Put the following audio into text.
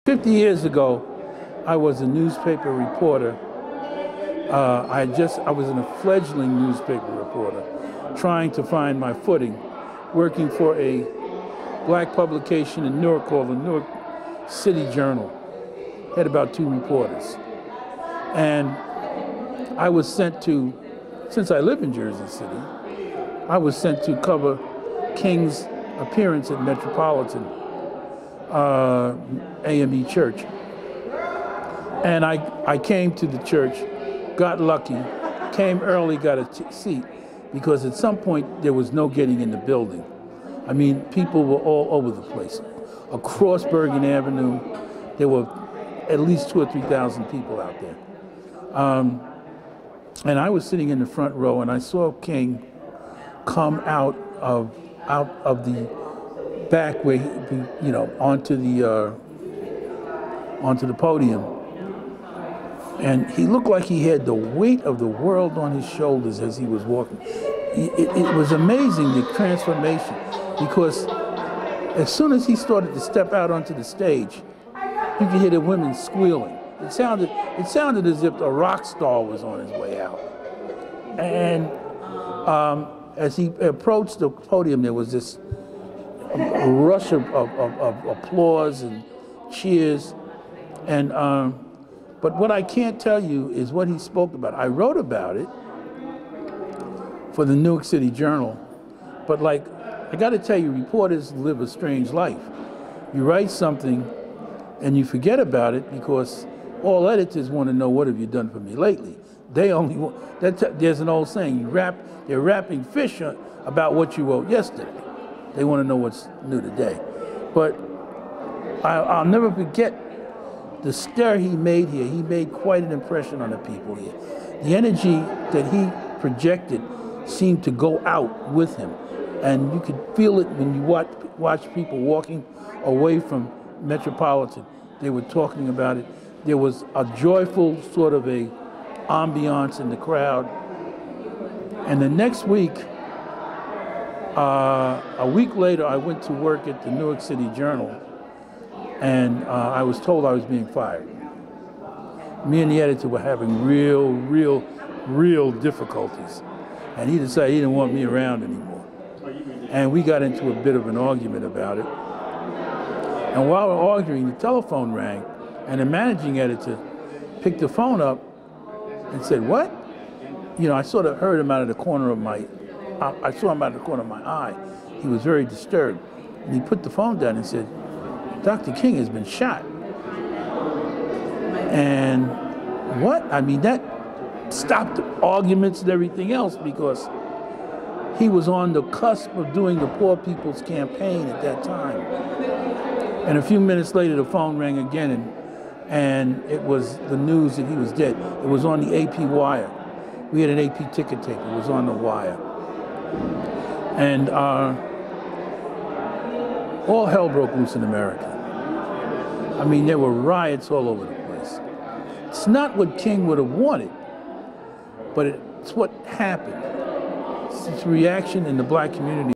50 years ago, I was a newspaper reporter. I was a fledgling newspaper reporter, trying to find my footing, working for a black publication in Newark called the Newark City Journal. Had about 2 reporters. And I was sent to, since I live in Jersey City, I was sent to cover King's appearance at Metropolitan AME Church. And I came to the church, got lucky, came early, got a seat, because at some point there was no getting in the building. I mean, people were all over the place. Across Bergen Avenue, there were at least 2,000 or 3,000 people out there. And I was sitting in the front row, and I saw King come out of the back way, you know, onto the podium. And he looked like he had the weight of the world on his shoulders as he was walking. It was amazing, the transformation, because as soon as he started to step out onto the stage, you could hear the women squealing. It sounded as if a rock star was on his way out. And as he approached the podium, there was this rush of applause and cheers. And but what I can't tell you is what he spoke about. I wrote about it for the Newark City Journal, but like, I got to tell you, reporters live a strange life. You write something and you forget about it because all editors want to know, what have you done for me lately? They only want, there's an old saying, they're wrapping fish about what you wrote yesterday. They want to know what's new today. But I'll never forget the stir he made here. He made quite an impression on the people here. The energy that he projected seemed to go out with him. And you could feel it when you watch people walking away from Metropolitan. They were talking about it. There was a joyful sort of a ambiance in the crowd. And the next week, a week later, I went to work at the Newark City Journal, and I was told I was being fired. Me and the editor were having real difficulties. And he decided he didn't want me around anymore. And we got into a bit of an argument about it. And while we're arguing, the telephone rang, and the managing editor picked the phone up and said, "What?" You know, I sort of heard him out of the corner of I saw him out of the corner of my eye. He was very disturbed. And he put the phone down and said, "Dr. King has been shot." And what? I mean, that stopped the arguments and everything else, because he was on the cusp of doing the Poor People's Campaign at that time. And a few minutes later, the phone rang again, and it was the news that he was dead. It was on the AP wire. We had an AP ticket tape. It was on the wire. And all hell broke loose in America. I mean, there were riots all over the place. It's not what King would have wanted, but it's what happened. It's reaction in the black community.